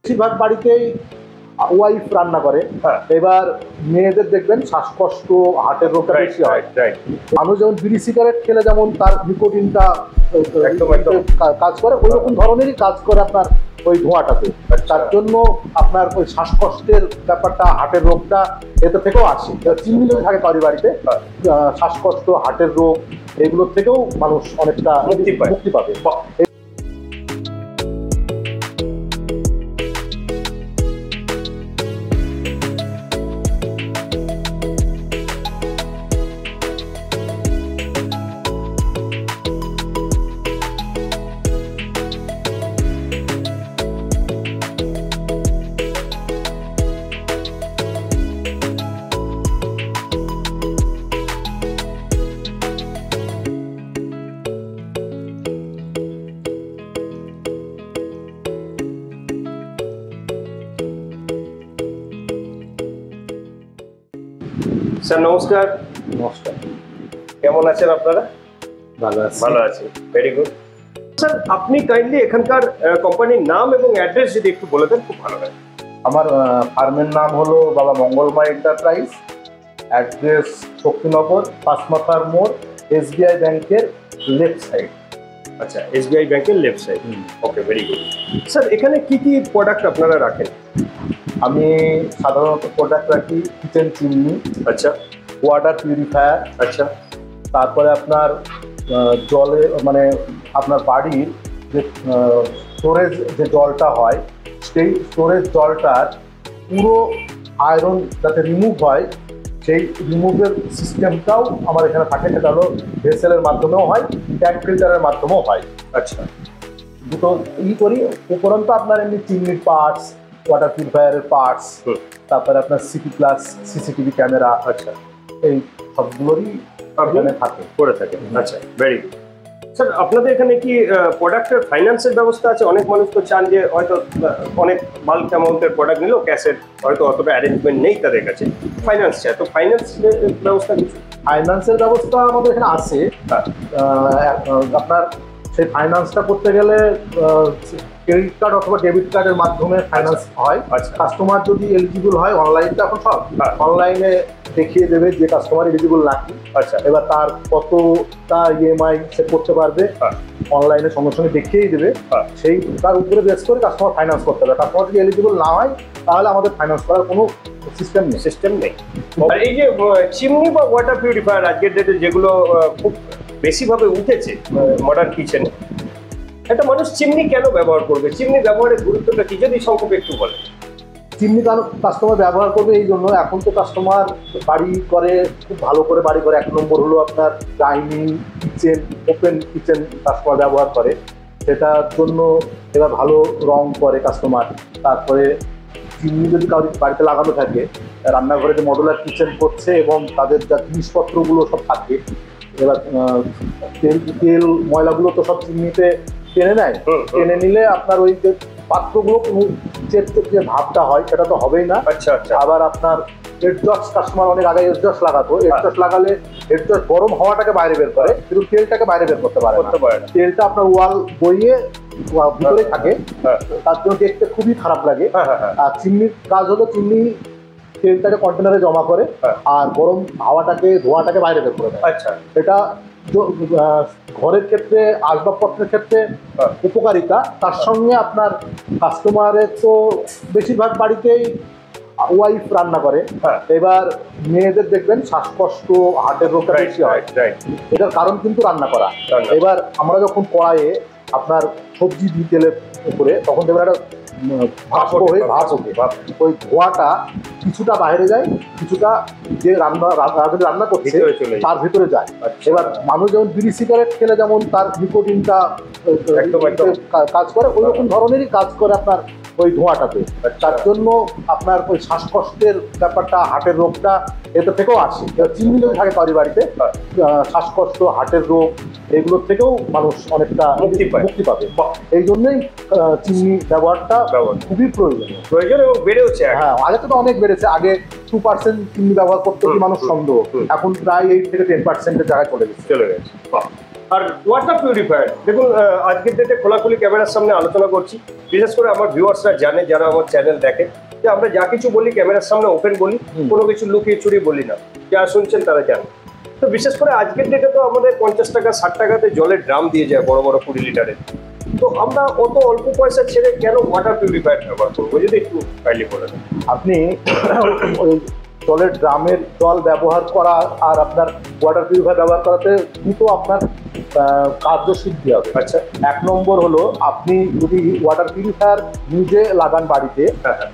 বেশিরভাগ বাড়িতেই ওয়াইফ রান্না করে। এবার মেয়েদের দেখবেন শ্বাসকষ্ট, হার্টের রোগটা বেশি হয়। মানুষ যেমন বিড়ি সিগারেট খেলে যেমন তার নিকোটিনটা কাজ করে, ওই রকম ধরনেরই কাজ করে আপনার ওই ধোঁয়াটাতে। তার জন্য আপনার ওই শ্বাসকষ্টের ব্যাপারটা, হার্টের রোগটা এতে থেকেও আসে। চিমনি যদি থাকে কারোর বাড়িতে, শ্বাসকষ্ট, হার্টের রোগ এগুলোর থেকেও মানুষ অনেকটা মুক্তি পাবে। স্যার নমস্কার। নমস্কার, কেমন আছেন আপনারা? ভালো আছি, ভেরি গুড। স্যার আপনি কাইন্ডলি এখানকার কোম্পানির নাম এবং অ্যাড্রেস যদি একটু বলে দেন খুব ভালো হয়। আমার ফার্মের নাম হলো বাবা মঙ্গলময় এন্টারপ্রাইজ, অ্যাড্রেস শক্তিনগর, পাঁচমাথার মোড়, এসবিআই ব্যাংকের লেফট সাইড। আচ্ছা, এসবিআই ব্যাংকের লেফট সাইড। ওকে, ভেরি গুড। স্যার এখানে কি কি প্রোডাক্ট আপনারা রাখেন? আমি সাধারণত প্রোডাক্ট রাখি কিচেন চিমনি, আচ্ছা, ওয়াটার পিউরিফায়ার, আচ্ছা, তারপরে আপনার জলে মানে আপনার বাড়ির যে স্টোরেজ যে জলটা হয়, সেই স্টোরেজ জলটার পুরো আয়রন যাতে রিমুভ হয়, সেই রিমুভের সিস্টেমটাও আমার এখানে থাকে। সেটা হলো ভেসেলের মাধ্যমেও হয়, ট্যাঙ্ক ফিল্টারের মাধ্যমেও হয়। আচ্ছা, দুটো করি। উপরন্ত আপনার এমনি চিমনির পার্টস, ওয়াটার পিউরিফায়ারের পার্টস, তারপরে আপনার সিটি প্লাস সিসিটিভি ক্যামেরা, আচ্ছা, এই সবগুলোরই এখানে থাকে, করে থাকে। আচ্ছা, ভেরি গুড। স্যার আপনাদের এখানে কি প্রোডাক্টের ফাইন্যান্সের ব্যবস্থা আছে? অনেক মানুষ তো চান যে হয়তো অনেক বাল্ক অ্যামাউন্টের প্রোডাক্ট নিলেও ক্যাশের হয়তো অতটা অ্যারেঞ্জমেন্ট নেই তাদের কাছে, ফাইন্যান্স চায়, তো ফাইন্যান্সের ব্যবস্থা কিছু? ফাইন্যান্সের ব্যবস্থা আমাদের এখানে আছে। আপনার সেই ফাইন্যান্সটা করতে গেলে ক্রেডিট কার্ড অথবা ডেবিট কার্ডের মাধ্যমে ফাইন্যান্স হয়। কাস্টমার যদি এলিজিবল হয়, অনলাইনটা এখন সব অনলাইনে দেখিয়ে দেবে যে কাস্টমার এলিজিবল নাকি। আচ্ছা, এবার তার কতটা ইএমআই সে করতে পারবে অনলাইনে সঙ্গে সঙ্গে দেখিয়েই দেবে। সেই তার উপরে বেস করে কাস্টমার ফাইন্যান্স করতে হবে। কাস্টমার যদি এলিজিবল না হয় তাহলে আমাদের ফাইন্যান্স করার কোনো সিস্টেম নেই। আর এই যে চিমনি বা ওয়াটার পিউরিফায়ার আজকের ডেটে যেগুলো খুব বেশিভাবে উঠেছে মডার্ন কিচেনে, একটা মানুষ চিমনি কেন ব্যবহার করবে? চিমনি ব্যবহারের গুরুত্বটা কি যদি সংক্ষেপে একটু বলেন? চিমনি কাস্টমার ব্যবহার করবে এই জন্য, এখন তো কাস্টমার বাড়ি করে খুব ভালো করে বাড়ি করে। এক নম্বর হলো আপনার dining kitchen, open kitchen customer ব্যবহার করে, সেটার জন্য এবার ভালো রং করে কাস্টমার। তারপরে চিমনি যদি কারোর বাড়িতে লাগানো থাকে, রান্নাঘরে যে মডুলার কিচেন করছে এবং তাদের যা জিনিসপত্রগুলো সব থাকে, এবার তেল ময়লাগুলো তো সব চিমনিতে টেনে নেয়। টেনে নিলে আপনার ওই যে পাত্রগুলো যে ভাবটা হয় সেটা তো হবেই না। আচ্ছা, আচ্ছা। আবার আপনার এডজস্ট, কাস্টমার অনেক আগে এডজস্ট লাগাতো, এডজস্ট লাগালে এডজস্ট গরম হাওয়াটাকে বাইরে বের করে, কিন্তু তেলটাকে বাইরে বের করতে পারে না। তেলটা আপনার ওয়াল বইয়ে ভিতরে থাকে, তার জন্য দেখতে খুবই খারাপ লাগে। আর চিমনির কাজ হলো চিমনি তেলটাকে কন্টেনারে জমা করে আর গরম হাওয়াটাকে, ধোঁয়াটাকে বাইরে বের করে দেয়। আচ্ছা, এটা ঘরের ক্ষেত্রে, আসবাবপত্রের ক্ষেত্রে উপকারিতা। তার সঙ্গে আপনার কাস্টমারের তো বেশিরভাগ বাড়িতেই ওয়াইফ রান্না করে। এবার মেয়েদের দেখবেন শ্বাসকষ্ট, হার্টের রোগটা বেশি হয়। এটার কারণ কিন্তু রান্না করা। এবার আমরা যখন কড়াইয়ে আপনার সবজি দিই তেলের উপরে, তখন দেখবেন একটা ভাপ ওঠে। ওই ধোঁয়াটা কিছুটা বাইরে যায়, কিছুটা যে রান্না করছে তার ভিতরে যায়। এবার মানুষ যেমন বিড়ি সিগারেট খেলে যেমন তার নিকোটিনটা কাজ করে, ওই রকম ধরনেরই কাজ করে আপনার ওই ধোঁয়াটাতে। তার জন্য আপনার ওই শ্বাসকষ্টের ব্যাপারটা, হার্টের রোগটা এতে থেকেও আসে। এবার চিমনি যদি থাকে কারোর বাড়িতে, শ্বাসকষ্ট, হার্টের রোগ, এগুলোর থেকেও মানুষ অনেকটা মুক্তি পাবে। এই জন্যই চিমনি ব্যবহারটা খুবই প্রয়োজন এবং বেড়েওছে। হ্যাঁ, আগে তো অনেক বেড়েছে। আগে 2% চিমনি ব্যবহার করতে কি মানুষ সন্দেহ, এখন প্রায় 8 থেকে 10%-এর জায়গায় চলে গেছে। আর ওয়াটার পিউরিফায়ার দেখুন, আজকের ডেটে খোলাখুলি ক্যামেরার সামনে আলোচনা করছি। বিশেষ করে আমার ভিউয়ার্সরা জানে, যারা আমার চ্যানেল দেখে, যে আমরা যা কিছু বলি ক্যামেরার সামনে ওপেন বলি, কোনো কিছু লুকিয়ে চুরিয়ে বলি না। যারা শুনছেন তারা জানে। তো বিশেষ করে আজকের ডেটে তো আমাদের 50 টাকা 60 টাকাতে জলের ড্রাম দিয়ে যায়, বড় বড় 20 লিটারের। তো আমরা অত অল্প পয়সা ছেড়ে কেন ওয়াটার পিউরিফায়ার ব্যবহার করবো, যদি একটু কাইন্ডলি বলে দেন। আপনি ওই জলের ড্রামের জল ব্যবহার করা আর আপনার ওয়াটার পিউরিফায়ার ব্যবহার করাতে দুটো আপনার কার্যসিদ্ধি হবে। আচ্ছা, 1 নম্বর হলো, আপনি যদি ওয়াটার পিউরিফায়ার নিজে লাগান বাড়িতে,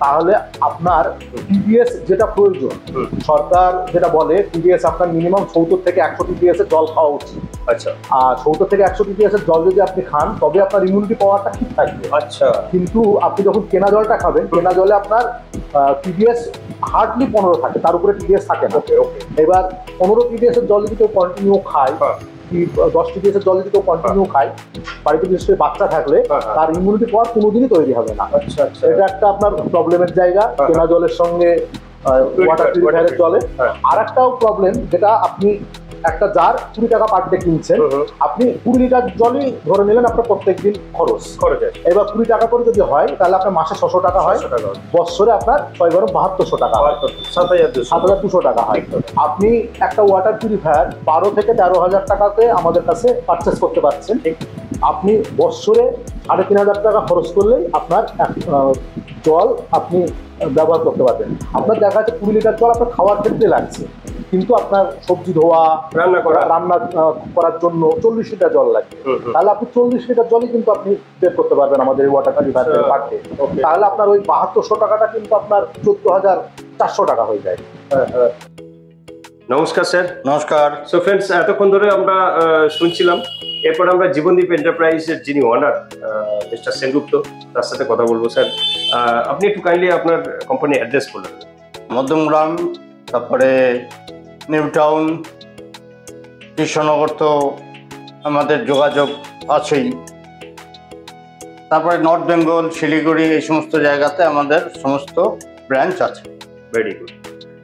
তাহলে আপনার টিডিএস যেটা প্রয়োজন, সরকার যেটা বলে টিডিএস আপনার মিনিমাম 70 থেকে 100 টিডিএস এর জল খাওয়া উচিত। আচ্ছা, আর 70 থেকে 100 টিডিএস এর জল যদি আপনি খান, তবে আপনার ইমিউনিটি পাওয়ারটা ঠিক থাকবে। আচ্ছা, কিন্তু আপনি যখন কেনা জলটা খাবেন, কেনা জলে আপনার টিডিএস হার্ডলি 15 থাকে, তার উপরে টিডিএস থাকে না। এবার 15 টিডিএস এর জল যদি কেউ কন্টিনিউ খায়, 10 টিডিএস এর জল যদি কেউ কন্টিনিউ খায়, বাড়িতে বিশেষ করে বাচ্চা থাকলে, তার ইমিউনিটি পাওয়ার কোনোদিনই তৈরি হবে না। আচ্ছা, আচ্ছা, এটা একটা আপনার প্রবলেমের জায়গা কেনা জলের সঙ্গে ওয়াটার পিউরিফায়ারের জলে। আর একটাও প্রবলেম, যেটা আপনি একটা জার 20 টাকা পার ডে কিনছেন, আপনি 20 লিটার জলই ধরে নিলেন আপনার প্রত্যেকদিন খরচ। এবার 20 টাকা করে যদি হয়, তাহলে আপনার মাসে 600 টাকা হয়, বছরে আপনার 6×7200 টাকা হয়, 7200 টাকা হয়। আপনি একটা ওয়াটার পিউরিফায়ার 12 থেকে 13,000 টাকাতে আমাদের কাছে পারচেস করতে পারছেন। আপনি বছরে 3500 টাকা খরচ করলেই আপনার জল আপনি ব্যবহার করতে পারবেন। আপনার দেখা যাচ্ছে 20 লিটার জল আপনার খাওয়ার ক্ষেত্রে লাগছে, কিন্তু আপনার সবজি ধোয়া, রান্না করার জন্য 40 লিটার জল লাগবে। তাহলে আপনি 40 লিটার জলই কিন্তু আপনি বের করতে পারবেন আমাদের ওয়াটার পিউরিফায়ার পার ডে। তাহলে আপনার ওই 7200 টাকাটা কিন্তু আপনার 14,400 টাকা হয়ে যায়। নমস্কার স্যার। নমস্কার। সো ফ্রেন্ডস, এতক্ষণ ধরে আমরা শুনছিলাম। এরপর আমরা জীবনদীপ এন্টারপ্রাইজের যিনি ওনার মিস্টার সেনগুপ্ত, তার সাথে কথা বলবো। স্যার, আপনি একটু কাইন্ডলি আপনার কোম্পানির অ্যাড্রেস বলুন। মধ্যমগ্রাম, তারপরে নিউ টাউন, কৃষ্ণনগর তো আমাদের যোগাযোগ আছেই, তারপরে নর্থ বেঙ্গল, শিলিগুড়ি, এই সমস্ত জায়গাতে আমাদের সমস্ত ব্রাঞ্চ আছে। Very good.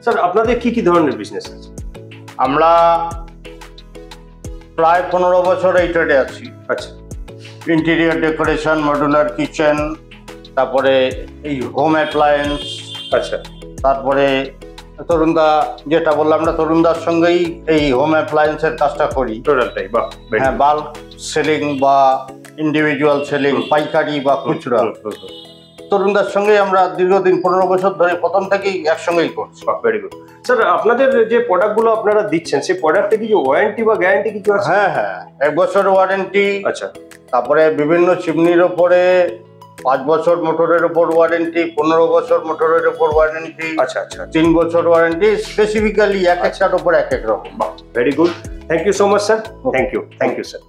স্যার, আপনাদের কি কি ধরনের বিজনেস আছে? আমরা প্রায় 15 বছর এই ট্রেডে আছি। আচ্ছা, ইন্টেরিয়র ডেকোরেশন, মডুলার কিচেন, তারপরে এই হোম অ্যাপ্লায়েন্স। আচ্ছা, তারপরে তরুণদা, যেটা বললাম না, তরুণদার সঙ্গেই এই হোম অ্যাপ্লায়েন্সের কাজটা করি। টোটালটাই? বাহ। হ্যাঁ, বাল্ক সেলিং বা ইন্ডিভিজুয়াল সেলিং, পাইকারি বা খুচরা, তরুণদার সঙ্গে আমরা দীর্ঘদিন 15 বছর ধরে প্রথম থেকেই একসঙ্গেই করছি। Very good. স্যার, আপনাদের যে প্রোডাক্টগুলো আপনারা দিচ্ছেন, সেই প্রোডাক্টে কিছু ওয়ারেন্টি বা গ্যারান্টি কিছু আছে? হ্যাঁ হ্যাঁ, 1 বছর ওয়ারেন্টি। আচ্ছা। তারপরে বিভিন্ন চিমনির ওপরে 5 বছর মোটরের উপর ওয়ারেন্টি, 15 বছর মোটরের উপর ওয়ারেন্টি। আচ্ছা আচ্ছা, 3 বছর ওয়ারেন্টি, স্পেসিফিক্যালি এক একটার উপর এক এক রকম। Very good. Thank you so much sir. Thank you sir.